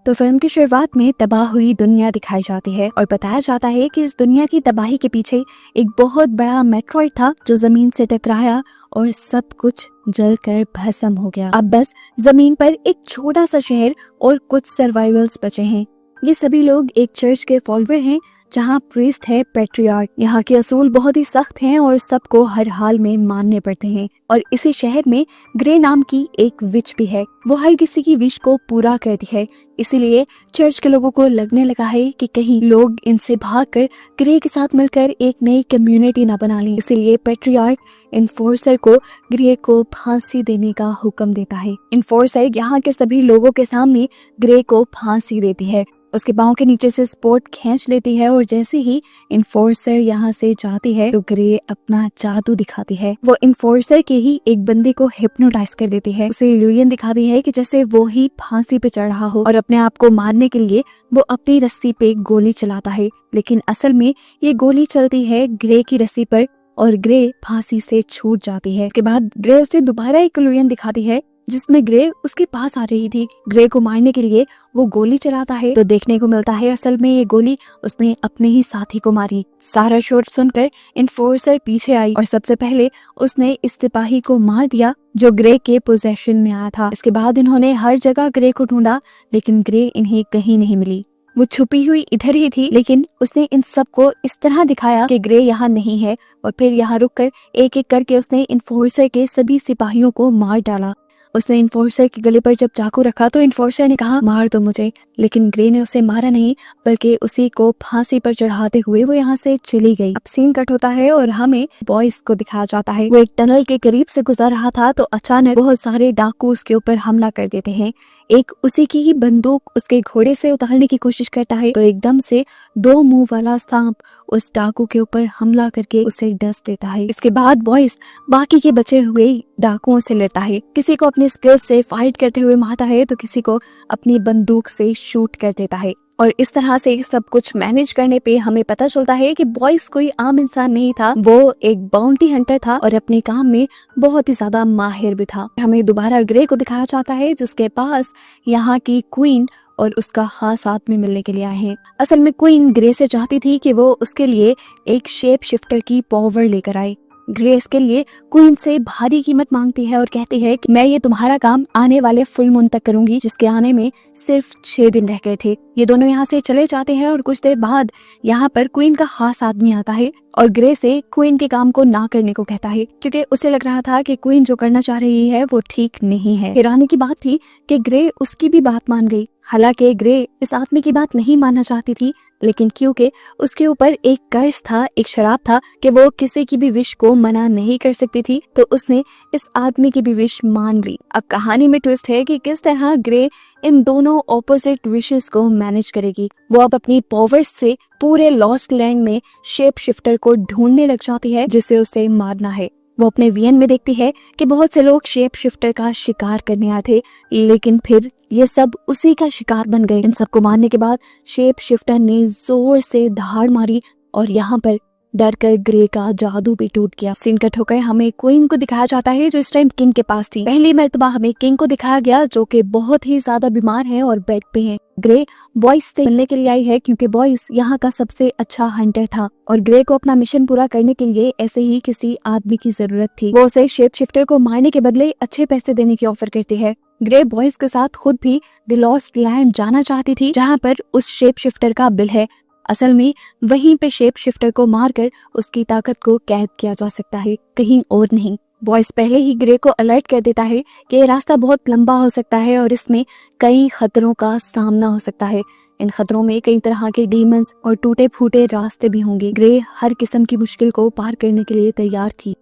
तो फिल्म की शुरुआत में तबाह हुई दुनिया दिखाई जाती है और बताया जाता है कि इस दुनिया की तबाही के पीछे एक बहुत बड़ा मेट्रॉइड था जो जमीन से टकराया और सब कुछ जलकर भस्म हो गया। अब बस जमीन पर एक छोटा सा शहर और कुछ सर्वाइवल्स बचे हैं। ये सभी लोग एक चर्च के फॉलोअर हैं जहाँ प्रीस्ट है पैट्रियार्क। यहाँ के असूल बहुत ही सख्त हैं और सबको हर हाल में मानने पड़ते हैं। और इसी शहर में ग्रे नाम की एक विच भी है। वो हर किसी की विश को पूरा करती है। इसीलिए चर्च के लोगों को लगने लगा है कि कहीं लोग इनसे भागकर ग्रे के साथ मिलकर एक नई कम्युनिटी ना बना लें। इसीलिए पैट्रियार्क इन्फोर्सर को ग्रे को फांसी देने का हुक्म देता है। इन्फोर्सर यहाँ के सभी लोगों के सामने ग्रे को फांसी देती है। उसके पाँव के नीचे से स्पोर्ट खींच लेती है और जैसे ही इन्फोर्सर यहाँ से जाती है तो ग्रे अपना जादू दिखाती है। वो इन्फोर्सर के ही एक बंदे को हिप्नोटाइज कर देती है। उसे इल्यूजन दिखाती है कि जैसे वो ही फांसी पे चढ़ रहा हो और अपने आप को मारने के लिए वो अपनी रस्सी पे गोली चलाता है, लेकिन असल में ये गोली चलती है ग्रे की रस्सी पर और ग्रे फांसी से छूट जाती है। इसके बाद ग्रे उसे दोबारा एक इल्यूजन दिखाती है जिसमें ग्रे उसके पास आ रही थी। ग्रे को मारने के लिए वो गोली चलाता है तो देखने को मिलता है असल में ये गोली उसने अपने ही साथी को मारी। सारा शोर सुनकर इन्फोर्सर पीछे आई और सबसे पहले उसने इस सिपाही को मार दिया जो ग्रे के पोजेशन में आया था। इसके बाद इन्होंने हर जगह ग्रे को ढूंढा लेकिन ग्रे इन्हें कहीं नहीं मिली। वो छुपी हुई इधर ही थी, लेकिन उसने इन सबको इस तरह दिखाया कि ग्रे यहाँ नहीं है और फिर यहाँ रुककर एक एक करके उसने इन्फोर्सर के सभी सिपाहियों को मार डाला। उसने इन्फोर्सर के गले पर जब चाकू रखा तो इन्फोर्सर ने कहा मार दो मुझे, लेकिन ग्रे ने उसे मारा नहीं बल्कि उसी को फांसी पर चढ़ाते हुए वो यहाँ से चली गई। अब सीन कट होता है और हमें बॉयज को दिखाया जाता है। वो एक टनल के करीब से गुजर रहा था तो अचानक बहुत सारे डाकू उसके ऊपर हमला कर देते हैं। एक उसी की ही बंदूक उसके घोड़े से उतारने की कोशिश करता है तो एकदम से 2 मुंह वाला सांप उस डाकू के ऊपर हमला करके उसे डस देता है। इसके बाद बॉयज बाकी के बचे हुए डाकुओं से लड़ता है। किसी को अपने स्किल से फाइट करते हुए मारता है तो किसी को अपनी बंदूक से शूट कर देता है। और इस तरह से सब कुछ मैनेज करने पे हमें पता चलता है कि बॉयज कोई आम इंसान नहीं था, वो एक बाउंटी हंटर था और अपने काम में बहुत ही ज्यादा माहिर भी था। हमें दोबारा ग्रे को दिखाया जाता है जिसके पास यहाँ की क्वीन और उसका खास आदमी मिलने के लिए आए हैं। असल में क्वीन ग्रे से चाहती थी कि वो उसके लिए एक शेप शिफ्टर की पावर लेकर आए। ग्रे इसके लिए क्वीन से भारी कीमत मांगती है और कहती है कि मैं ये तुम्हारा काम आने वाले फुल मून तक करूंगी, जिसके आने में सिर्फ 6 दिन रह गए थे। ये दोनों यहाँ से चले जाते हैं और कुछ देर बाद यहाँ पर क्वीन का खास आदमी आता है और ग्रे से क्वीन के काम को ना करने को कहता है क्योंकि उसे लग रहा था कि क्वीन जो करना चाह रही है वो ठीक नहीं है। हैरानी की बात थी कि ग्रे उसकी भी बात मान गई। हालांकि ग्रे इस आदमी की बात नहीं मानना चाहती थी, लेकिन क्योंकि उसके ऊपर एक कर्ज था, एक शराब था कि वो किसी की भी विश को मना नहीं कर सकती थी, तो उसने इस आदमी की भी विश मान ली। अब कहानी में ट्विस्ट है कि किस तरह ग्रे इन दोनों ऑपोजिट विशेस को मैनेज करेगी। वो अब अपनी पावर्स से पूरे लॉस्ट लैंड में शेप शिफ्टर को ढूंढने लग जाती है जिसे उसे मारना है। वो अपने वीएन में देखती है कि बहुत से लोग शेप शिफ्टर का शिकार करने आए थे, लेकिन फिर ये सब उसी का शिकार बन गए। इन सबको मारने के बाद शेप शिफ्टर ने जोर से धाड़ मारी और यहाँ पर डर कर ग्रे का जादू भी टूट गया। सीन कट होकर हमें क्वीन को दिखाया जाता है जो इस टाइम किंग के पास थी। पहली मर्तबा हमें किंग को दिखाया गया जो कि बहुत ही ज्यादा बीमार है और बेड पे है। ग्रे बॉयज से मिलने के लिए आई है क्योंकि बॉयज यहाँ का सबसे अच्छा हंटर था और ग्रे को अपना मिशन पूरा करने के लिए ऐसे ही किसी आदमी की जरूरत थी। वो उसे शेप शिफ्टर को मारने के बदले अच्छे पैसे देने की ऑफर करती है। ग्रे बॉयज के साथ खुद भी द लॉस्ट लैंड जाना चाहती थी जहाँ पर उस शेप शिफ्टर का बिल है। असल में वहीं पे शेप शिफ्टर को मारकर उसकी ताकत को कैद किया जा सकता है, कहीं और नहीं। बॉयज पहले ही ग्रे को अलर्ट कर देता है कि रास्ता बहुत लंबा हो सकता है और इसमें कई खतरों का सामना हो सकता है। इन खतरों में कई तरह के डीमंस और टूटे फूटे रास्ते भी होंगे। ग्रे हर किस्म की मुश्किल को पार करने के लिए तैयार थी।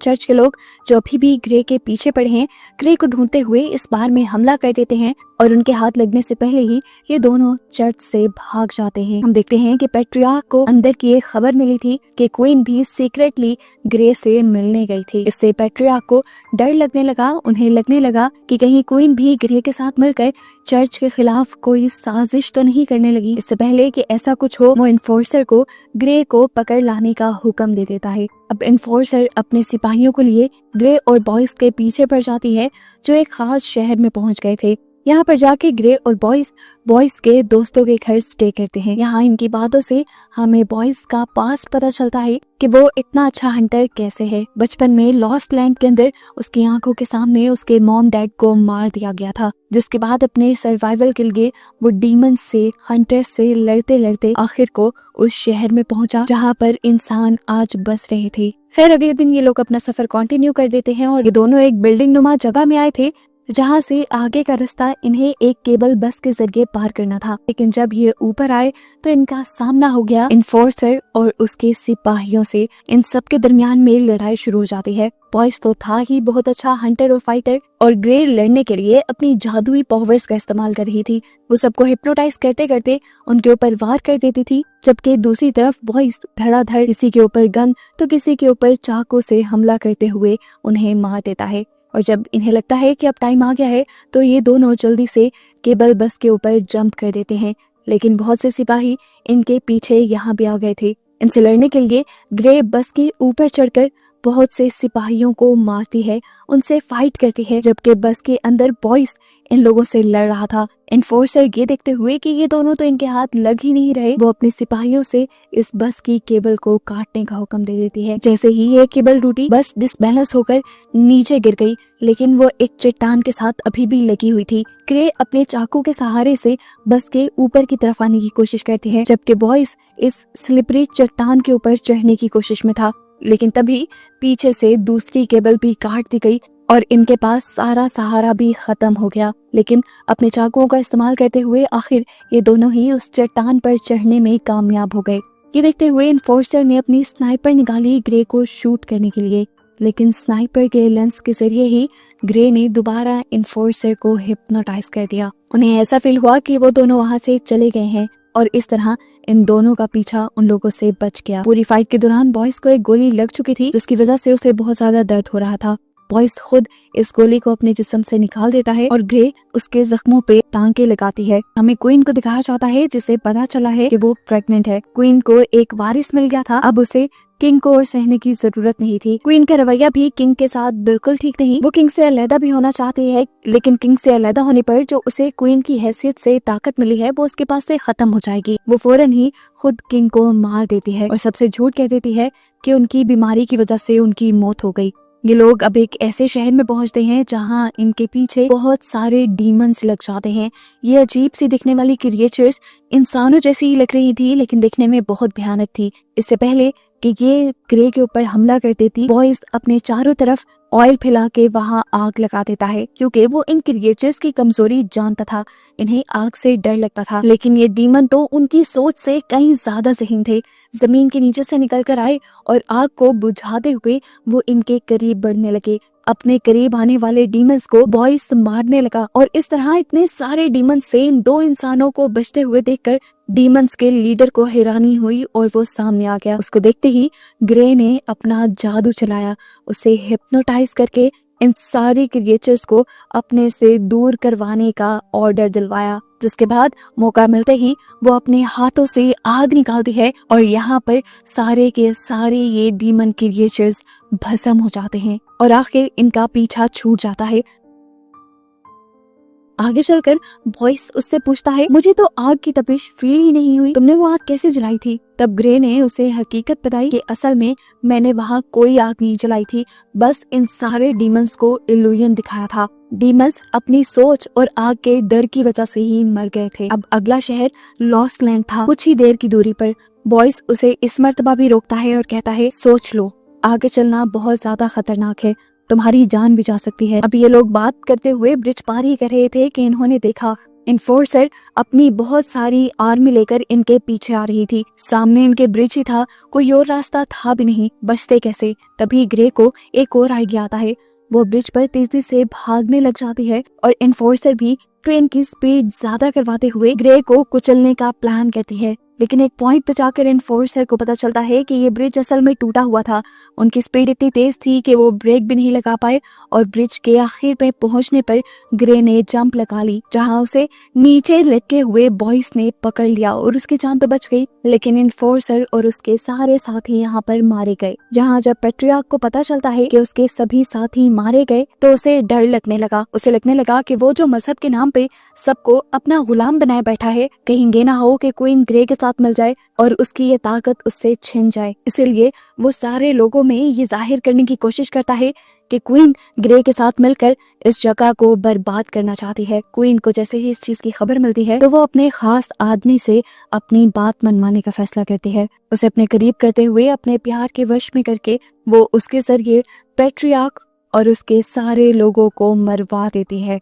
चर्च के लोग जो अभी भी ग्रे के पीछे पड़े हैं, ग्रे को ढूंढते हुए इस बार में हमला कर देते हैं और उनके हाथ लगने से पहले ही ये दोनों चर्च से भाग जाते हैं। हम देखते हैं कि पैट्रियार्क को अंदर की एक खबर मिली थी कि क्वीन भी सीक्रेटली ग्रे से मिलने गई थी। इससे पैट्रियार्क को डर लगने लगा। उन्हें लगने लगा कि कहीं क्वीन भी ग्रे के साथ मिलकर चर्च के खिलाफ कोई साजिश तो नहीं करने लगी। इससे पहले कि ऐसा कुछ हो, वो इन्फोर्सर को ग्रे को पकड़ लाने का हुक्म दे देता है। अब इन्फोर्सर अपने सिपाहियों को लिए ग्रे और बॉयज के पीछे पड़ जाती है जो एक खास शहर में पहुंच गए थे। यहाँ पर जाके ग्रे और बॉयज के दोस्तों के घर स्टे करते हैं। यहाँ इनकी बातों से हमें बॉयज का पास्ट पता चलता है कि वो इतना अच्छा हंटर कैसे है। बचपन में लॉस्ट लैंड के अंदर उसकी आंखों के सामने उसके मॉम डैड को मार दिया गया था, जिसके बाद अपने सर्वाइवल के लिए वो डीमन से, हंटर से लड़ते लड़ते आखिर को उस शहर में पहुंचा जहाँ पर इंसान आज बस रहे थे। फिर अगले दिन ये लोग अपना सफर कंटिन्यू कर देते हैं और ये दोनों एक बिल्डिंग नुमा जगह में आए थे जहाँ से आगे का रास्ता इन्हें एक केबल बस के जरिए पार करना था। लेकिन जब ये ऊपर आए तो इनका सामना हो गया इन्फोर्सर और उसके सिपाहियों से। इन सब के दरमियान में लड़ाई शुरू हो जाती है। बॉयज तो था ही बहुत अच्छा हंटर और फाइटर, और ग्रे लड़ने के लिए अपनी जादुई पावर्स का इस्तेमाल कर रही थी। वो सबको हिप्नोटाइज करते करते उनके ऊपर वार कर देती थी, जबकि दूसरी तरफ बॉयज धड़ाधड़ किसी के ऊपर गन तो किसी के ऊपर चाकू से हमला करते हुए उन्हें मार देता है। और जब इन्हें लगता है कि अब टाइम आ गया है तो ये दोनों जल्दी से केबल बस के ऊपर जंप कर देते हैं। लेकिन बहुत से सिपाही इनके पीछे यहाँ भी आ गए थे। इनसे लड़ने के लिए ग्रे बस के ऊपर चढ़कर बहुत से सिपाहियों को मारती है, उनसे फाइट करती है, जबकि बस के अंदर बॉयज इन लोगों से लड़ रहा था। एनफोर्सर ये देखते हुए कि ये दोनों तो इनके हाथ लग ही नहीं रहे, वो अपने सिपाहियों से इस बस की केबल को काटने का हुक्म दे देती है। जैसे ही ये केबल टूटी, बस डिसबैलेंस होकर नीचे गिर गई, लेकिन वो एक चट्टान के साथ अभी भी लगी हुई थी। ग्रे अपने चाकू के सहारे से बस के ऊपर की तरफ आने की कोशिश करती है, जबकि बॉयज इस स्लिपरी चट्टान के ऊपर चढ़ने की कोशिश में था। लेकिन तभी पीछे से दूसरी केबल भी काट दी गई और इनके पास सारा सहारा भी खत्म हो गया। लेकिन अपने चाकुओं का इस्तेमाल करते हुए आखिर ये दोनों ही उस चट्टान पर चढ़ने में कामयाब हो गए। ये देखते हुए इन्फोर्सर ने अपनी स्नाइपर निकाली ग्रे को शूट करने के लिए, लेकिन स्नाइपर के लेंस के जरिए ही ग्रे ने दोबारा इन्फोर्सर को हिप्नोटाइज कर दिया। उन्हें ऐसा फील हुआ कि वो दोनों वहां से चले गए हैं और इस तरह इन दोनों का पीछा उन लोगों से बच गया। पूरी फाइट के दौरान बॉयज को एक गोली लग चुकी थी, जिसकी वजह से उसे बहुत ज्यादा दर्द हो रहा था। बॉयज खुद इस गोली को अपने जिस्म से निकाल देता है और ग्रे उसके जख्मों पे टांके लगाती है। हमें क्वीन को दिखाया जाता है, जिसे पता चला है कि वो प्रेग्नेंट है। क्वीन को एक वारिस मिल गया था, अब उसे किंग को और सहने की जरूरत नहीं थी। क्वीन का रवैया भी किंग के साथ बिल्कुल ठीक नहीं। वो किंग से अलहदा भी होना चाहती है, लेकिन किंग से अलहदा होने पर जो उसे क्वीन की हैसियत से ताकत मिली है वो उसके पास से खत्म हो जाएगी। वो फौरन ही खुद किंग को मार देती है और सबसे झूठ कह देती है कि उनकी बीमारी की वजह से उनकी मौत हो गई। ये लोग अब एक ऐसे शहर में पहुंचते हैं जहां इनके पीछे बहुत सारे डीमंस लग जाते हैं। ये अजीब सी दिखने वाली क्रिएचर्स इंसानों जैसी ही लग रही थी, लेकिन दिखने में बहुत भयानक थी। इससे पहले कि ये ग्रे के ऊपर हमला कर देती, बॉयज अपने चारों तरफ ऑयल फैला के वहां आग लगा देता है, क्योंकि वो इन क्रिएचर्स की कमजोरी जानता था। इन्हें आग से डर लगता था, लेकिन ये डीमन तो उनकी सोच से कहीं ज्यादा ज़हीन थे। जमीन के नीचे से निकल कर आए और आग को बुझाते हुए वो इनके करीब बढ़ने लगे। अपने करीब आने वाले डीमंस को बॉयज मारने लगा और इस तरह इतने सारे डीमंस से इन दो इंसानों को बचते हुए देखकर डीमंस के लीडर को हैरानी हुई और वो सामने आ गया। उसको देखते ही ग्रे ने अपना जादू चलाया, उसे हिप्नोटाइज करके इन सारी क्रिएचर्स को अपने से दूर करवाने का ऑर्डर दिलवाया, जिसके बाद मौका मिलते ही वो अपने हाथों से आग निकालती है और यहाँ पर सारे के सारे ये डीमन क्रिएचर्स भस्म हो जाते हैं और आखिर इनका पीछा छूट जाता है। आगे चलकर बॉयस उससे पूछता है, मुझे तो आग की तपिश फील ही नहीं हुई, तुमने वो आग कैसे जलाई थी? तब ग्रे ने उसे हकीकत बताई कि असल में मैंने वहाँ कोई आग नहीं जलाई थी, बस इन सारे डीमंस को इल्यूजन दिखाया था। डीमंस अपनी सोच और आग के डर की वजह से ही मर गए थे। अब अगला शहर लॉस्ट लैंड था, कुछ ही देर की दूरी पर। बॉयस उसे इस मर्तबा भी रोकता है और कहता है, सोच लो, आगे चलना बहुत ज्यादा खतरनाक है, तुम्हारी जान भी जा सकती है। अब ये लोग बात करते हुए ब्रिज पार ही कर रहे थे कि इन्होंने देखा इन्फोर्सर अपनी बहुत सारी आर्मी लेकर इनके पीछे आ रही थी। सामने इनके ब्रिज ही था, कोई और रास्ता था भी नहीं, बचते कैसे? तभी ग्रे को एक और आइडिया आता है। वो ब्रिज पर तेजी से भागने लग जाती है और इन्फोर्सर भी ट्रेन की स्पीड ज्यादा करवाते हुए ग्रे को कुचलने का प्लान करती है। लेकिन एक पॉइंट पे जाकर इन्फोर्सर को पता चलता है कि ये ब्रिज असल में टूटा हुआ था। उनकी स्पीड इतनी तेज थी कि वो ब्रेक भी नहीं लगा पाए और ब्रिज के आखिर पे पहुंचने पर ग्रे ने जंप लगा ली, जहां उसे नीचे लटके हुए बॉयस ने पकड़ लिया और उसकी जान तो बच गई, लेकिन इन्फोर्सर और उसके सारे साथी यहाँ पर मारे गए। जहाँ जब पेट्रियार्क को पता चलता है कि उसके सभी साथी मारे गए तो उसे डर लगने लगा। उसे लगने लगा कि वो जो मजहब के नाम पे सबको अपना गुलाम बनाए बैठा है, कहीं ये ना हो कि क्वीन ग्रे के साथ मिल जाए और उसकी ये ताकत उससे छिन जाए। इसीलिए वो सारे लोगों में ये जाहिर करने की कोशिश करता है कि क्वीन ग्रे के साथ मिलकर इस जगह को बर्बाद करना चाहती है। क्वीन को जैसे ही इस चीज की खबर मिलती है तो वो अपने खास आदमी से अपनी बात मनवाने का फैसला करती है। उसे अपने करीब करते हुए अपने प्यार के वश में करके वो उसके जरिए पेट्रियार्क और उसके सारे लोगों को मरवा देती है।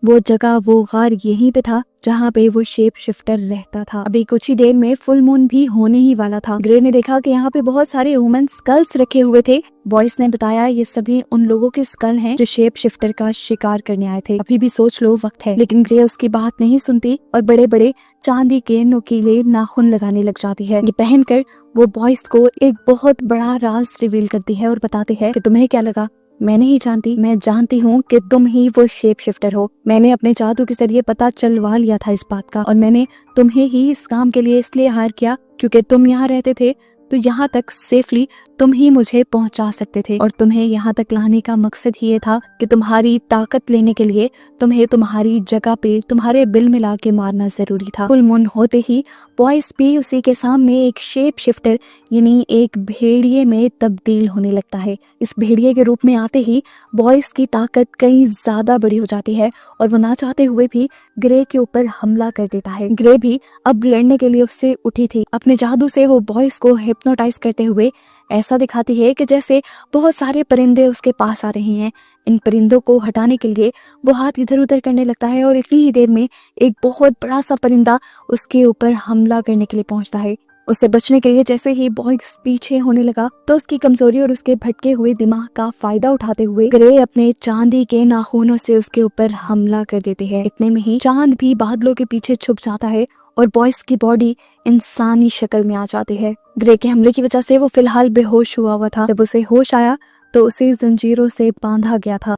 वो जगह, वो गार यहीं पे था जहाँ पे वो शेप शिफ्टर रहता था। अभी कुछ ही देर में फुल मून भी होने ही वाला था। ग्रे ने देखा कि यहाँ पे बहुत सारे ह्यूमन स्कल्स रखे हुए थे। बॉयस ने बताया ये सभी उन लोगों के स्कल हैं जो शेप शिफ्टर का शिकार करने आए थे। अभी भी सोच लो, वक्त है। लेकिन ग्रे उसकी बात नहीं सुनती और बड़े बड़े चांदी के नुकीले नाखून लगाने लग जाती है। ये पहनकर वो बॉयस को एक बहुत बड़ा राज रिवील करती है और बताती है कि तुम्हें क्या लगा, मैं नहीं जानती, मैं जानती हूँ कि तुम ही वो शेप शिफ्टर हो। मैंने अपने जादू के जरिए पता चलवा लिया था इस बात का और मैंने तुम्हें ही इस काम के लिए इसलिए हायर किया क्योंकि तुम यहाँ रहते थे, तो यहाँ तक सेफली तुम ही मुझे पहुंचा सकते थे और तुम्हें यहाँ तक लाने का मकसद ही ये था कि तुम्हारी ताकत लेने के लिए तुम्हें तुम्हारी जगह पे तुम्हारे बिल मिला के मारना जरूरी था। फुल मून होते ही बॉयस भी उसी के सामने एक शेप शिफ्टर यानी एक भेड़िए में तब्दील होने लगता है। इस भेड़िए के रूप में आते ही बॉयस की ताकत कहीं ज्यादा बड़ी हो जाती है और वो ना चाहते हुए भी ग्रे के ऊपर हमला कर देता है। ग्रे भी अब लड़ने के लिए उससे उठी थी। अपने जादू से वो बॉयस को हिप्नोटाइज करते हुए ऐसा दिखाती है कि जैसे बहुत सारे परिंदे उसके पास आ रहे हैं। इन परिंदों को हटाने के लिए वो हाथ इधर उधर करने लगता है और इतनी ही देर में एक बहुत बड़ा सा परिंदा उसके ऊपर हमला करने के लिए पहुंचता है। उससे बचने के लिए जैसे ही बॉयस पीछे होने लगा तो उसकी कमजोरी और उसके भटके हुए दिमाग का फायदा उठाते हुए ग्रे अपने चांदी के नाखूनों से उसके ऊपर हमला कर देते हैं। इतने में ही चांद भी बादलों के पीछे छुप जाता है और बॉयस की बॉडी इंसानी शक्ल में आ जाती है। ग्रे के हमले की वजह से वो फिलहाल बेहोश हुआ था। जब उसे होश आया तो उसे जंजीरों से बांधा गया था।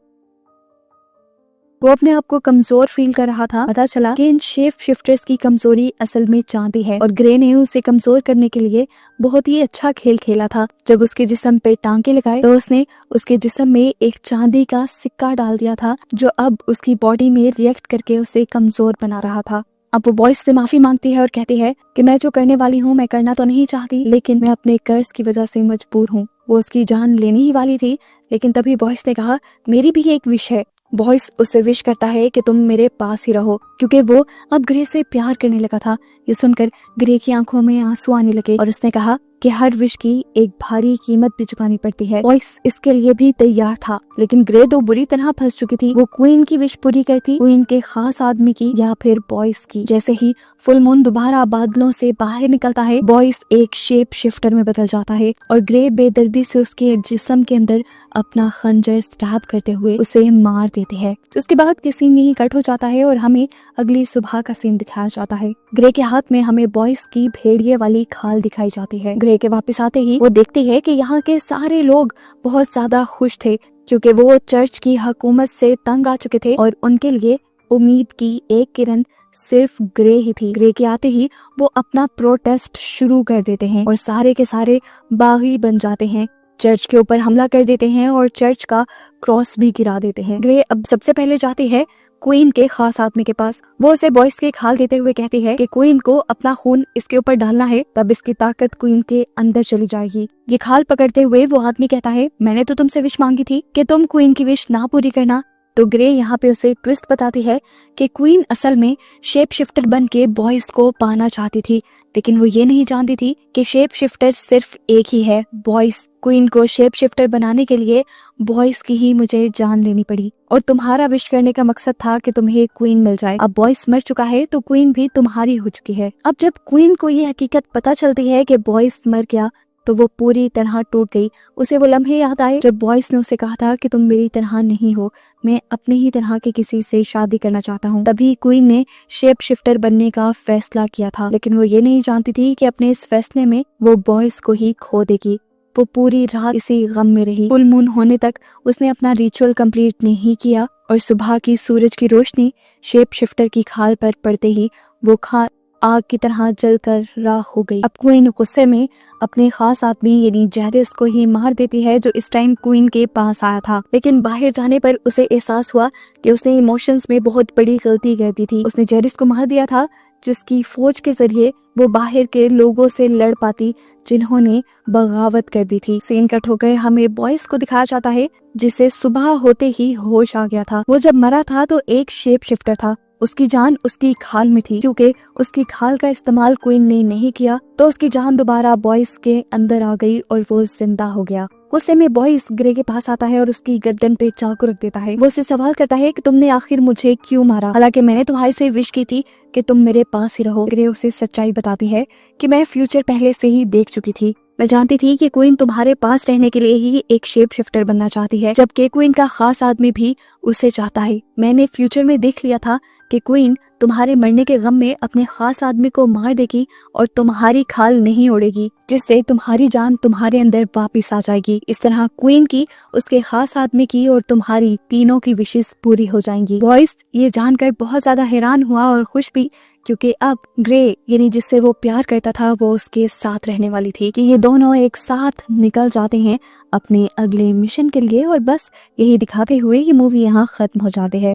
वो अपने आप को कमजोर फील कर रहा था। पता चला कि इन शेप शिफ्टर्स की कमजोरी असल में चांदी है और ग्रे ने उसे कमजोर करने के लिए बहुत ही अच्छा खेल खेला था। जब उसके जिस्म पे टांके लगाए तो उसने उसके जिस्म में एक चांदी का सिक्का डाल दिया था जो अब उसकी बॉडी में रिएक्ट करके उसे कमजोर बना रहा था। अब वो बॉयस से माफी मांगती है और कहती है कि मैं जो करने वाली हूँ मैं करना तो नहीं चाहती, लेकिन मैं अपने कर्ज की वजह से मजबूर हूँ। वो उसकी जान लेने ही वाली थी, लेकिन तभी बॉयस ने कहा मेरी भी एक विश है। बॉयस उससे विश करता है कि तुम मेरे पास ही रहो, क्योंकि वो अब ग्रे से प्यार करने लगा था। ये सुनकर ग्रे की आंखों में आंसू आने लगे और उसने कहा कि हर विश की एक भारी कीमत भी चुकानी पड़ती है। बॉयस इसके लिए भी तैयार था, लेकिन ग्रे तो बुरी तरह फंस चुकी थी। वो क्वीन की विश पूरी करती, क्वीन के खास आदमी की या फिर बॉयस की। जैसे ही फुल मून दोबारा बादलों से बाहर निकलता है, बॉयस एक शेप शिफ्टर में बदल जाता है और ग्रे बेदर्दी से उसके जिस्म के अंदर अपना खंजर स्टैब करते हुए उसे मार देती है। तो उसके बाद के सीन यही कट हो जाता है और हमें अगली सुबह का सीन दिखाया जाता है। ग्रे के हाथ में हमें बॉयस की भेड़िए वाली खाल दिखाई जाती है। ग्रे के वापस आते ही वो देखती है कि यहाँ के सारे लोग बहुत ज्यादा खुश थे, क्योंकि वो चर्च की हुकूमत से तंग आ चुके थे और उनके लिए उम्मीद की एक किरण सिर्फ ग्रे ही थी। ग्रे के आते ही वो अपना प्रोटेस्ट शुरू कर देते हैं और सारे के सारे बागी बन जाते हैं, चर्च के ऊपर हमला कर देते हैं और चर्च का क्रॉस भी गिरा देते हैं। ग्रे अब सबसे पहले जाती है क्वीन के खास आदमी के पास। वो उसे बॉयस के खाल देते हुए कहती है कि क्वीन को अपना खून इसके ऊपर डालना है, तब इसकी ताकत क्वीन के अंदर चली जाएगी। ये खाल पकड़ते हुए वो आदमी कहता है मैंने तो तुमसे विश मांगी थी कि तुम क्वीन की विश ना पूरी करना। तो ग्रे यहाँ पे उसे ट्विस्ट बताती है कि क्वीन असल में शेप शिफ्टर बन के बॉयस को पाना चाहती थी, लेकिन वो ये नहीं जानती थी कि शेप शिफ्टर सिर्फ एक ही है, बॉयस। क्वीन को शेप शिफ्टर बनाने के लिए बॉयस की ही मुझे जान लेनी पड़ी और तुम्हारा विश करने का मकसद था कि तुम्हें क्वीन मिल जाए। अब बॉयस मर चुका है तो क्वीन भी तुम्हारी हो चुकी है। अब जब क्वीन को ये हकीकत पता चलती है कि बॉयस मर गया तो वो पूरी तरह टूट गई। उसे वो लम्हे याद आए जब बॉयज ने उसे कहा था कि तुम मेरी तरह नहीं हो, मैं अपने ही तरह के किसी से शादी करना चाहता हूँ। तभी क्वीन ने शेप शिफ्टर बनने का फैसला किया था, लेकिन वो ये नहीं जानती थी कि अपने इस फैसले में वो बॉयज को ही खो देगी। वो पूरी रात इसी गम में रही। फुल मून होने तक उसने अपना रिचुअल कंप्लीट नहीं किया और सुबह की सूरज की रोशनी शेप शिफ्टर की खाल पर पड़ते ही वो खाल आग की तरह जलकर राख हो गई। अब क्वीन गुस्से में अपने खास आदमी यानी जैरिस को ही मार देती है, जो इस टाइम क्वीन के पास आया था। लेकिन बाहर जाने पर उसे एहसास हुआ कि उसने इमोशंस में बहुत बड़ी गलती कर दी थी। उसने जैरिस को मार दिया था, जिसकी फौज के जरिए वो बाहर के लोगों से लड़ पाती जिन्होंने बगावत कर दी थी। सीन कट होकर हमें बॉयज को दिखाया जाता है जिसे सुबह होते ही होश आ गया था। वो जब मरा था तो एक शेप शिफ्टर था, उसकी जान उसकी खाल में थी। क्योंकि उसकी खाल का इस्तेमाल क्वीन ने नहीं किया तो उसकी जान दोबारा बॉयज के अंदर आ गई और वो जिंदा हो गया। गुस्से में बॉयज ग्रे के पास आता है और उसकी गर्दन पे चाकू रख देता है। वो उससे सवाल करता है कि तुमने आखिर मुझे क्यों मारा, हालांकि मैंने तुम्हारे से विश की थी कि तुम मेरे पास ही रहो। ग्रे उसे सच्चाई बताती है कि मैं फ्यूचर पहले से ही देख चुकी थी। मैं जानती थी कि क्वीन तुम्हारे पास रहने के लिए ही एक शेप शिफ्टर बनना चाहती है, जबकि क्वीन का खास आदमी भी उसे चाहता है। मैंने फ्यूचर में देख लिया था कि क्वीन तुम्हारे मरने के गम में अपने खास आदमी को मार देगी और तुम्हारी खाल नहीं उड़ेगी, जिससे तुम्हारी जान तुम्हारे अंदर वापस आ जाएगी। इस तरह क्वीन की, उसके खास आदमी की और तुम्हारी तीनों की विशेष पूरी हो जाएंगी। बॉयज ये जानकर बहुत ज्यादा हैरान हुआ और खुश भी, क्योंकि अब ग्रे यानी जिससे वो प्यार करता था वो उसके साथ रहने वाली थी, कि ये दोनों एक साथ निकल जाते हैं अपने अगले मिशन के लिए। और बस यही दिखाते हुए ये मूवी यहाँ खत्म हो जाती है।